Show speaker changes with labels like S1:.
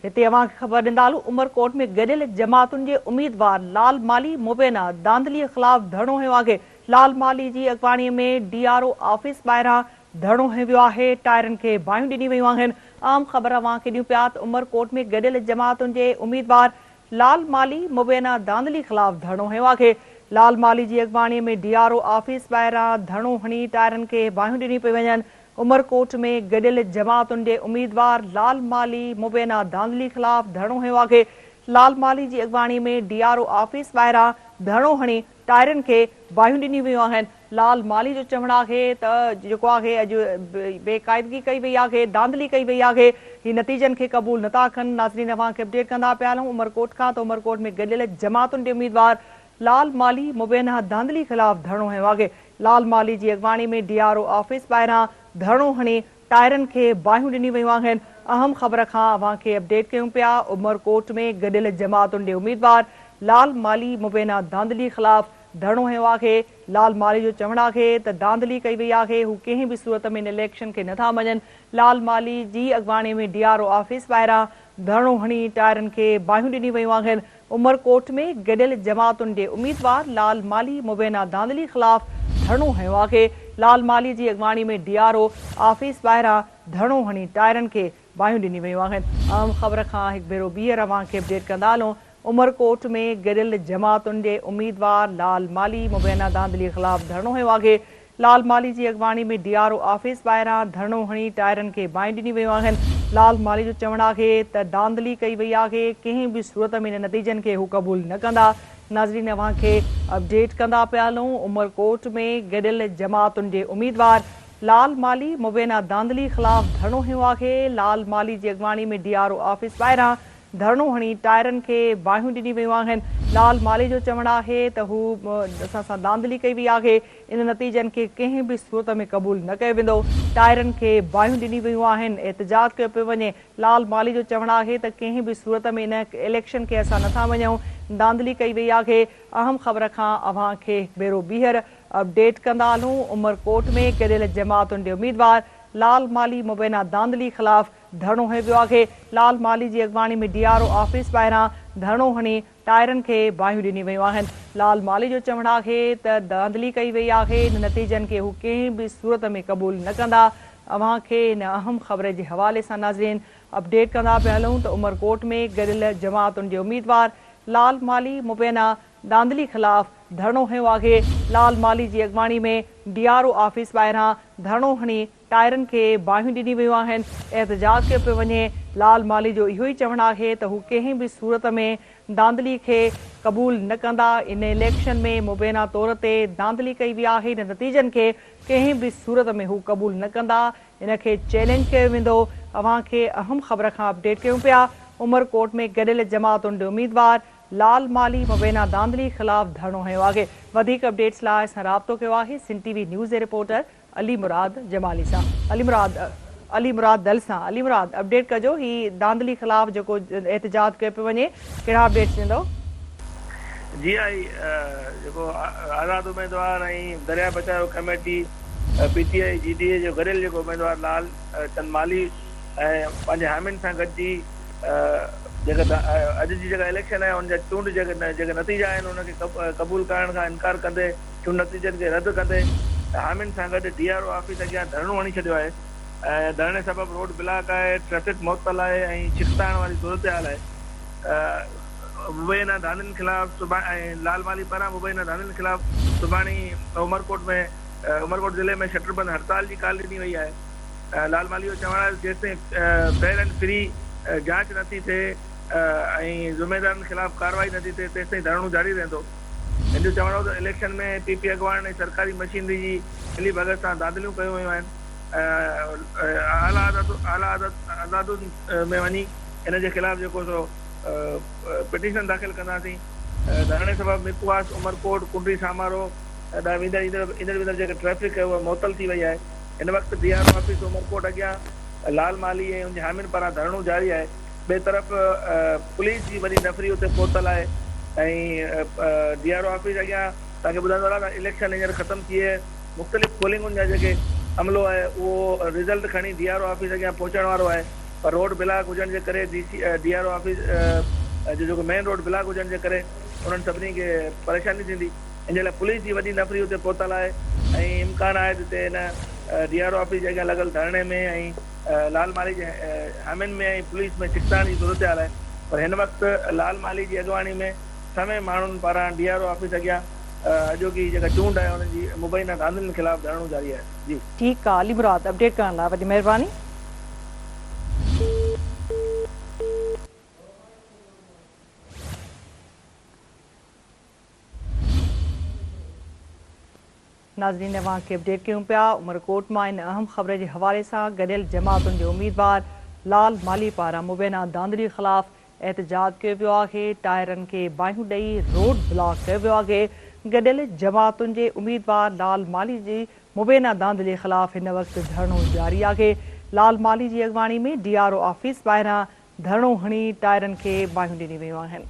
S1: हिते अवां खे ख़बर ॾींदालू उमरकोट में गॾियल जमातुनि जे उम्मीदवार लाल माली मुबैना दांदलीअ ख़िलाफ़ धरणो हयो आहे। लाल माली जी अॻवाणीअ में DRO ऑफिस ॿाहिरां धरणो हयो वियो आहे। टायरनि खे बाहियूं ॾिनी वियूं आहिनि। आम ख़बर अवां खे ॾियूं पिया त उमरकोट में गॾियल जमातुनि जे उम्मीदवार लाल माली मुबैना दांदली ख़िलाफ़ धरणो हयो आहे। लाल माली जी अॻवाणीअ में DRO ऑफिस ॿाहिरां धरणो हणी टायरनि खे बाहियूं ॾिनी पियूं वञनि। उमरकोट में गॾियल जमातुनि जे उम्मीदवार लाल माली मुबैना दांदली ख़िलाफ़ धरणो हयो आहे। लाल माली जी अॻवाणी में DRO ऑफिस ॿाहिरां धरणो हणी टायरनि खे बाहियूं ॾिनी वियूं आहिनि। लाल माली जो चवणु आहे त जेको आहे अॼु बेक़ाइदगी कई वई आहे, दांदली कई वई आहे। ही नतीजनि खे क़बूल नथा कनि। नाज़रीन अवां खे अपडेट कंदा पिया हलूं उमरकोट खां त उमरकोट में गॾियल जमातुनि जे उम्मीदवार लाल माली मुबैना दांदली ख़िलाफ़ धरणो हयो आहे। लाल माली जी अॻवाणी में DRO ऑफिस ॿाहिरां धरणो हणी टायरनि खे बाहियूं ॾिनी वियूं आहिनि। अहम ख़बर खां अवां खे अपडेट कयूं पिया। उमरकोट में गॾियल जमातुनि जे उम्मीदवार लाल माली मुबैना दांदली ख़िलाफ़ धरणो हयो आहे। लाल माली जो चवणु आहे त दांदली कई वई आहे, हू कंहिं बि सूरत में इन इलेक्शन खे नथा मञनि। लाल माली जी अॻवाणी में DRO ऑफिस ॿाहिरां धरणो हणी टायरनि खे बाहियूं ॾिनी वियूं आहिनि। उमरकोट में गॾियल जमातुनि जे उम्मीदवार लाल माली मुबैना दांदली ख़िलाफ़ धरणो हयो आहे। लाल माली जी अॻवाणी में DRO ऑफिस ॿाहिरां धरणो हणी टायरनि खे बाहियूं ॾिनी वियूं आहिनि। अहम ख़बर खां हिकु भेरो ॿीहर अवां खे अपडेट कंदा हलूं उमरकोट में गॾियल जमातुनि जे उम्मीदवार लाल माली मुबैना दांदली ख़िलाफ़ धरणो हयो आहे। लाल माली जी अॻवाणी में DRO ऑफिस ॿाहिरां धरणो हणी टायरनि खे बाहियूं ॾिनी वियूं आहिनि। लाल माली जो चवणु आहे त दांदली कई वई आहे, कंहिं बि सूरत में इन नतीजनि खे हू क़बूल न कंदा। नाज़रीन अवां खे अपडेट कंदा पिया हलूं उमरकोट में गॾियल जमातुनि जे उम्मीदवार लाल माली मुबैना दांदली ख़िलाफ़ धरणो हयो आहे। लाल माली जी अॻवाणी में DRO ऑफिस ॿाहिरां धरणो हणी टायरनि खे बाहियूं ॾिनी वियूं आहिनि। लाल माली जो चवणु आहे त हू असां सां दांदली कई वई आहे, इन नतीजनि खे कंहिं बि सूरत में क़बूल न कयो वेंदो। टायरनि खे बाहियूं ॾिनी वियूं आहिनि। एहतजाज कयो पियो वञे। लाल माली जो चवणु आहे त कंहिं बि सूरत में इन इलेक्शन खे असां नथा मञूं, दांदली कई वई आहे। अहम ख़बर खां अवां खे हिकु भेरो ॿीहर अपडेट कंदा हलूं उमरकोट में गॾियल जमातुनि जे उम्मीदवार लाल माली मुबैना दांदली ख़िलाफ़ धरणो हयो वियो आहे। लाल माली जी अॻवाणी में DRO ऑफिस ॿाहिरां धरणो हणी टायरनि खे बाहियूं ॾिनी वियूं आहिनि। लाल माली जो चवणु आहे त दांदली कई वई आहे, इन नतीजनि खे हू कंहिं बि सूरत में क़बूल न कंदा। अवां खे इन अहम ख़बर जे हवाले सां नाज़रीन अपडेट कंदा पिया हलूं त उमरकोट में गॾियल जमातुनि जे उम्मीदवार लाल माली मुबैना दांदली ख़िलाफ़ धरणो हयो आहे। लाल माली जी अॻवाणी में DRO ऑफिस ॿाहिरां धरणो हणी टायरनि खे बाहियूं ॾिनी वियूं आहिनि। एहतजाज कयो पियो वञे। लाल माली जो इहो ई चवणु आहे त हू कंहिं बि सूरत में दांदली खे क़बूल न कंदा। इन इलेक्शन में मुबैना तौर ते दांदली कई वई आहे, इन नतीजनि खे कंहिं बि सूरत में हू क़बूल न कंदा। इन खे चैलेंज कयो वेंदो। अवां खे अहम ख़बर खां अपडेट कयूं पिया उमरकोट में गॾियल जमातुनि जे उम्मीदवार लाल माली मुबैना दांदली ख़िलाफ़ धरणो हयो आहे। वधीक अपडेट्स लाइ असां राब्तो कयो आहे सिंध TV न्यूज़ जे रिपोर्टर अली मुराद जमाली सां। अली मुराद दल सां। अली मुराद अपडेट कजो, ही दांदली ख़िलाफ़ जेको एहतजाज कयो पियो वञे, कहिड़ा अपडेट्स ॾींदो?
S2: जी आई जेको आज़ाद उम्मीदवार ऐं दरिया बचाव कमेटी PTI GDA जो गॾियल जेको उम्मीदवार लाल चंद माली ऐं पंहिंजे हामियुनि सां गॾिजी जेका अॼु जी जेका इलेक्शन आहे हुन जा चूंड जेके नतीजा आहिनि उनखे क़बूल करण खां इनकार कंदे, चूंड नतीजनि खे रद्द कंदे हामियुनि सां गॾु DRO ऑफिस अॻियां धरणो हणी छॾियो आहे। ऐं धरणे सबबि रोड ब्लॉक आहे, ट्रैफिक मुअतल आहे ऐं छिकताइण वारी सूरत हाल आहे। मुबैना दांदली ख़िलाफ़ ऐं लाल माली पारां मुबैना दांदली ख़िलाफ़ सुभाणे उमरकोट ज़िले में शटरबंद हड़ताल जी कॉल ॾिनी वई आहे। लाल माली जो चवणु आहे जेसिताईं फेयर एंड फ्री जांच नथी थिए ऐं ज़िम्मेदारनि ख़िलाफ़ कार्रवाई नथी थिए तेसिताईं धरणो जारी रहंदो। हिन जो चवणो त इलेक्शन में PP अॻवान ऐं सरकारी मशीनरी जी मिली भगत सां दांदलियूं कयूं वयूं आहिनि। आला अदालतुनि में वञी इन जे ख़िलाफ़ जेको सो पिटीशन दाख़िल कंदासीं। धरणे सबबि मिकवास उमरकोट कुंडी सामारो ईंदड़ जेका ट्रैफिक आहे उहा मुअतल थी वई आहे। हिन वक़्तु DRO ऑफिस उमरकोट अॻियां लाल माली ऐं उनजे हामियुनि पारां धरणो जारी आहे। ॿिए तरफ़ पुलिस जी वॾी नफ़री उते पहुतल आहे ऐं DRO ऑफिस अॻियां तव्हांखे ॿुधाईंदो आहे त इलेक्शन हींअर ख़तमु थी आहे। मुख़्तलिफ़ पोलिंगुनि जा जेके अमलो आहे उहो रिज़ल्ट खणी DRO ऑफिस अॻियां पहुचण वारो आहे। पर रोड ब्लॉक हुजण जे करे DRO ऑफिस जो मेन रोड ब्लॉक हुजण जे करे उन्हनि सभिनी खे परेशानी थींदी। इन लाइ पुलिस जी वॾी नफ़री हुते पहुतल आहे ऐं इम्कान आहे हिते हिन DRO ऑफिस जे अॻियां लॻल धरणे में ऐं लाल माली जे हामियुनि में ऐं पुलिस में चिकताइण जी ज़रूरत आहे। पर हिन वक़्तु लाल माली जी अॻवानी में समय माण्हुनि पारां DRO ऑफिस अॻियां अॼोकी जेका चूंड आहे हुननि जी मुबैना धांधलियुनि ख़िलाफ़ धरणो जारी आहे। जी
S1: ठीकु आहे, अली मुराद अपडेट करण लाइ वॾी महिरबानी। नाज़रीन अवांखे अपडेट कयूं पिया उमरकोट मां इन अहम ख़बर जे हवाले सां गॾियल जमातुनि जे उम्मीदवार लाल माली पारां मुबैना धांधली ख़िलाफ़ एहतजाज कयो वियो आहे। टायरनि खे बाहियूं ॾेई रोड ब्लॉक कयो वियो आहे। गॾियल जमातुनि जे उम्मीदवार लाल माली जी मुबैना धांधली ख़िलाफ़ हिन वक़्तु धरणो जारी आहे। लाल माली जी अॻवानी में DRO ऑफिस ॿाहिरां धरणो हणी टायरनि खे बाहियूं ॾिनी वियूं आहिनि।